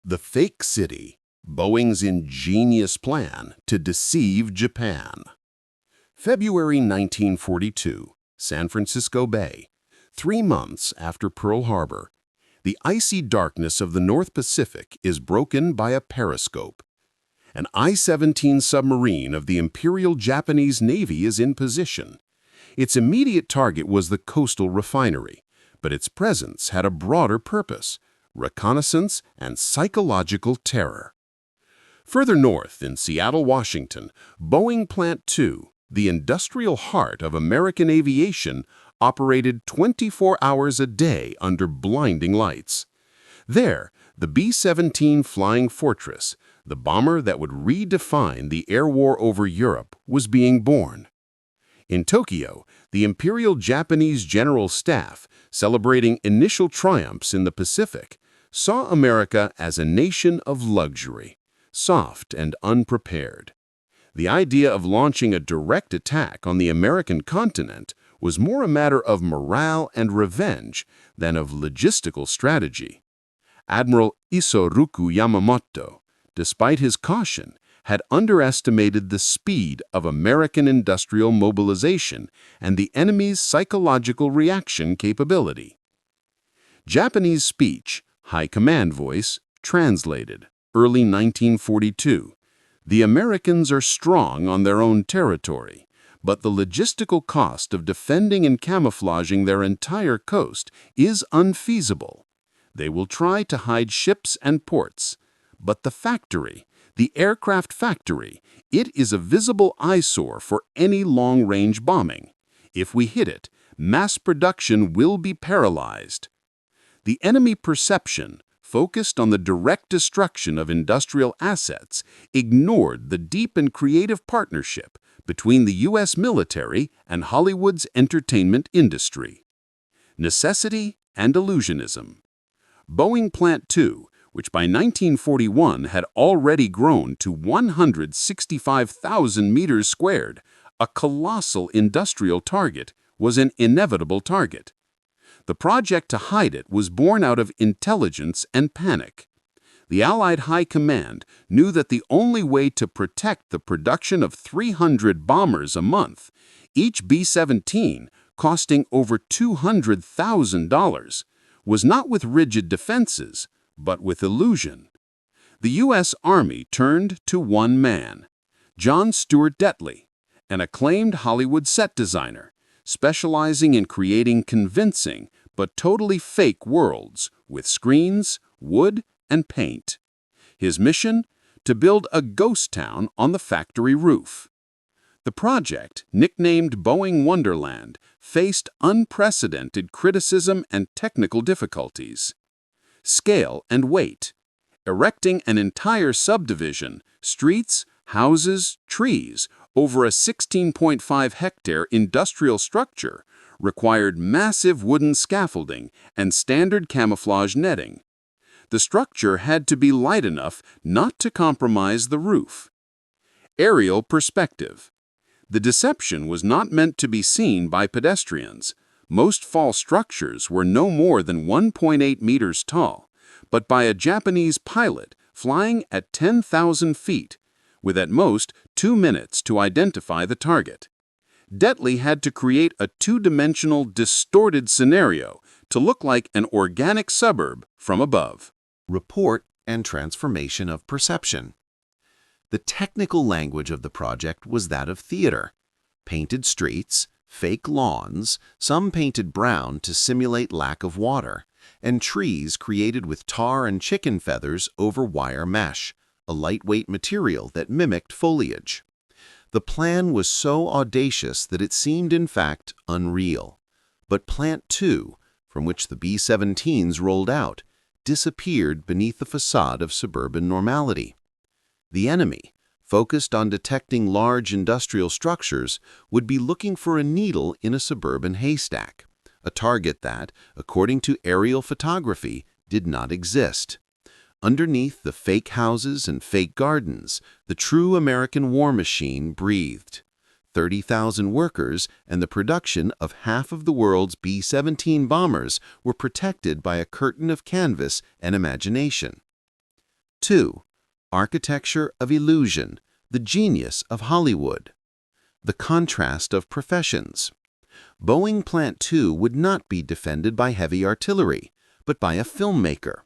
The Fake City, Boeing's ingenious plan to deceive Japan. February 1942, San Francisco Bay. 3 months after Pearl Harbor, the icy darkness of the North Pacific is broken by a periscope. An I-17 submarine of the Imperial Japanese Navy is in position. Its immediate target was the coastal refinery, but its presence had a broader purpose: reconnaissance and psychological terror. Further north in Seattle, Washington, Boeing Plant 2, the industrial heart of American aviation, operated 24 hours a day under blinding lights. There, the B-17 Flying Fortress, the bomber that would redefine the air war over Europe, was being born. In Tokyo, the Imperial Japanese General Staff, celebrating initial triumphs in the Pacific, saw America as a nation of luxury, soft and unprepared. The idea of launching a direct attack on the American continent was more a matter of morale and revenge than of logistical strategy. Admiral Isoroku Yamamoto, despite his caution, had underestimated the speed of American industrial mobilization and the enemy's psychological reaction capability. Japanese speech, High Command Voice, translated, early 1942. The Americans are strong on their own territory, but the logistical cost of defending and camouflaging their entire coast is unfeasible. They will try to hide ships and ports, but the factory, the aircraft factory, it is a visible eyesore for any long-range bombing. If we hit it, mass production will be paralyzed. The enemy perception, focused on the direct destruction of industrial assets, ignored the deep and creative partnership between the U.S. military and Hollywood's entertainment industry. Necessity and illusionism. Boeing Plant 2, which by 1941 had already grown to 165,000 meters squared, a colossal industrial target, was an inevitable target. The project to hide it was born out of intelligence and panic. The Allied High Command knew that the only way to protect the production of 300 bombers a month, each B-17 costing over $200,000, was not with rigid defenses, but with illusion. The U.S. Army turned to one man, John Stuart Detley, an acclaimed Hollywood set designer, specializing in creating convincing but totally fake worlds with screens, wood, and paint. His mission? To build a ghost town on the factory roof. The project, nicknamed Boeing Wonderland, faced unprecedented criticism and technical difficulties. Scale and weight. Erecting an entire subdivision, streets, houses, trees, over a 16.5-hectare industrial structure required massive wooden scaffolding and standard camouflage netting. The structure had to be light enough not to compromise the roof. Aerial perspective. The deception was not meant to be seen by pedestrians. Most fall structures were no more than 1.8 meters tall, but by a Japanese pilot flying at 10,000 feet, with at most 2 minutes to identify the target. Detley had to create a two-dimensional, distorted scenario to look like an organic suburb from above. Report and transformation of perception. The technical language of the project was that of theater. Painted streets, fake lawns, some painted brown to simulate lack of water, and trees created with tar and chicken feathers over wire mesh, a lightweight material that mimicked foliage. The plan was so audacious that it seemed in fact unreal. But Plant 2, from which the B-17s rolled out, disappeared beneath the facade of suburban normality. The enemy, focused on detecting large industrial structures, would be looking for a needle in a suburban haystack, a target that, according to aerial photography, did not exist. Underneath the fake houses and fake gardens, the true American war machine breathed. 30,000 workers and the production of half of the world's B-17 bombers were protected by a curtain of canvas and imagination. 2. Architecture of illusion, the genius of Hollywood. The contrast of professions. Boeing Plant 2 would not be defended by heavy artillery, but by a filmmaker.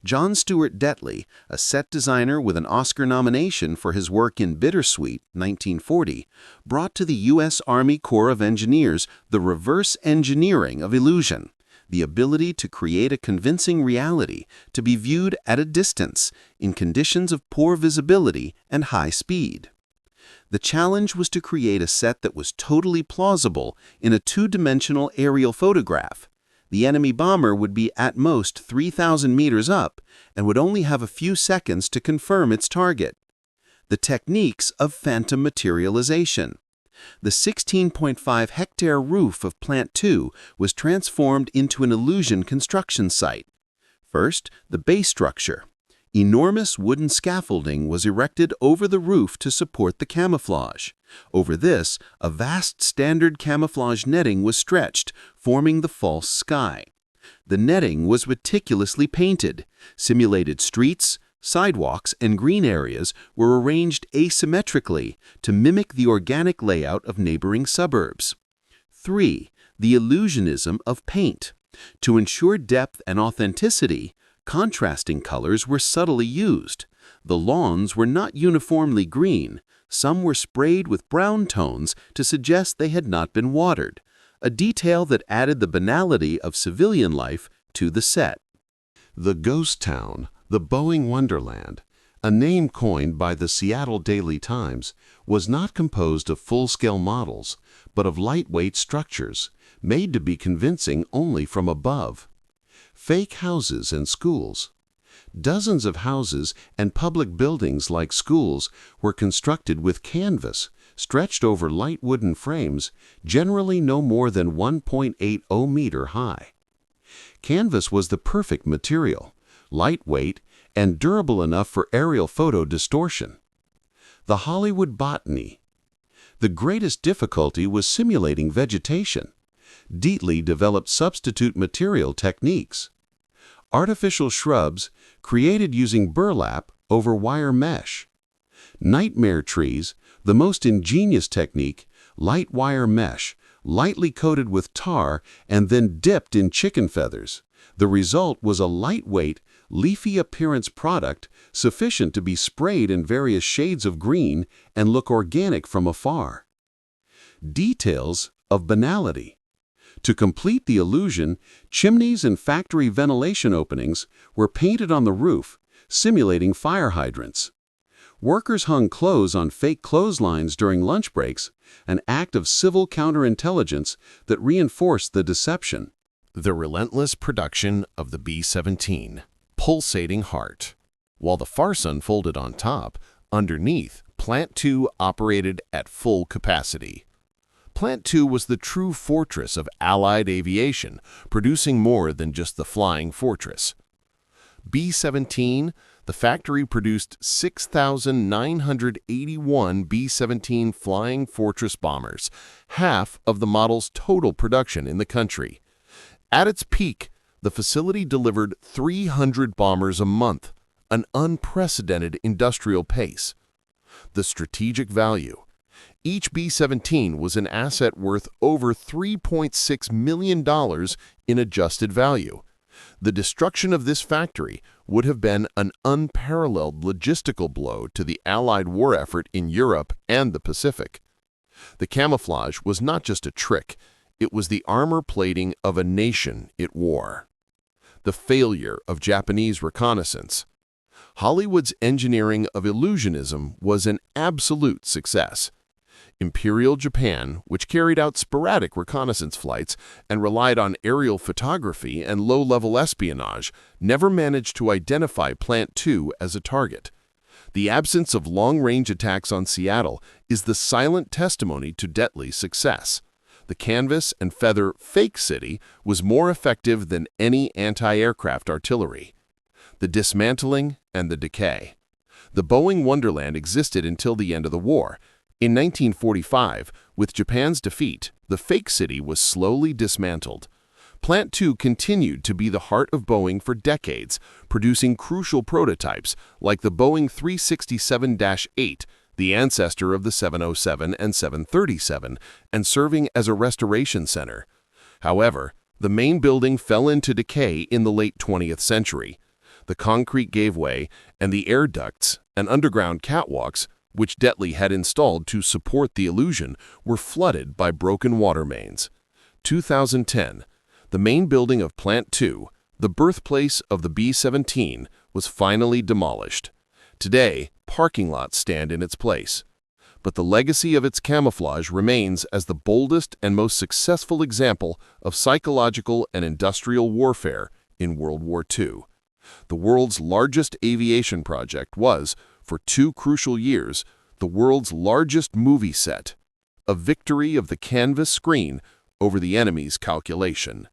John Stuart Detley, a set designer with an Oscar nomination for his work in Bittersweet, 1940, brought to the U.S. Army Corps of Engineers the reverse engineering of illusion, the ability to create a convincing reality to be viewed at a distance in conditions of poor visibility and high speed. The challenge was to create a set that was totally plausible in a two-dimensional aerial photograph. The enemy bomber would be at most 3,000 meters up and would only have a few seconds to confirm its target. The techniques of phantom materialization. The 16.5-hectare roof of Plant 2 was transformed into an illusion construction site. First, the base structure. Enormous wooden scaffolding was erected over the roof to support the camouflage. Over this, a vast standard camouflage netting was stretched, forming the false sky. The netting was meticulously painted. Simulated streets, sidewalks, and green areas were arranged asymmetrically to mimic the organic layout of neighboring suburbs. 3. The illusionism of paint. To ensure depth and authenticity, contrasting colors were subtly used. The lawns were not uniformly green. Some were sprayed with brown tones to suggest they had not been watered, a detail that added the banality of civilian life to the set. The Ghost Town, the Boeing Wonderland, a name coined by the Seattle Daily Times, was not composed of full-scale models, but of lightweight structures, made to be convincing only from above. Fake houses and schools. Dozens of houses and public buildings like schools were constructed with canvas, stretched over light wooden frames, generally no more than 1.80 meter high. Canvas was the perfect material, lightweight, and durable enough for aerial photo distortion. The Hollywood botany. The greatest difficulty was simulating vegetation. Detley developed substitute material techniques. Artificial shrubs created using burlap over wire mesh. Nightmare trees, the most ingenious technique, light wire mesh, lightly coated with tar and then dipped in chicken feathers. The result was a lightweight, leafy appearance product sufficient to be sprayed in various shades of green and look organic from afar. Details of banality. To complete the illusion, chimneys and factory ventilation openings were painted on the roof, simulating fire hydrants. Workers hung clothes on fake clotheslines during lunch breaks, an act of civil counterintelligence that reinforced the deception. The relentless production of the B-17, pulsating heart. While the farce unfolded on top, underneath, Plant 2 operated at full capacity. Plant 2 was the true fortress of Allied aviation, producing more than just the flying fortress. B-17, the factory produced 6,981 B-17 Flying Fortress bombers, half of the model's total production in the country. At its peak, the facility delivered 300 bombers a month, an unprecedented industrial pace. The strategic value. Each B-17 was an asset worth over $3.6 million in adjusted value. The destruction of this factory would have been an unparalleled logistical blow to the Allied war effort in Europe and the Pacific. The camouflage was not just a trick, it was the armor plating of a nation it wore. The failure of Japanese reconnaissance. Hollywood's engineering of illusionism was an absolute success. Imperial Japan, which carried out sporadic reconnaissance flights and relied on aerial photography and low-level espionage, never managed to identify Plant 2 as a target. The absence of long-range attacks on Seattle is the silent testimony to Detley's success. The canvas and feather fake city was more effective than any anti-aircraft artillery. The dismantling and the decay. The Boeing Wonderland existed until the end of the war. In 1945, with Japan's defeat, the fake city was slowly dismantled. Plant 2 continued to be the heart of Boeing for decades, producing crucial prototypes like the Boeing 367-8, the ancestor of the 707 and 737, and serving as a restoration center. However, the main building fell into decay in the late 20th century. The concrete gave way, and the air ducts and underground catwalks, which Detley had installed to support the illusion, were flooded by broken water mains. 2010, the main building of Plant 2, the birthplace of the B-17, was finally demolished. Today, parking lots stand in its place. But the legacy of its camouflage remains as the boldest and most successful example of psychological and industrial warfare in World War II. The world's largest aviation project was, for 2 crucial years, the world's largest movie set, a victory of the canvas screen over the enemy's calculation.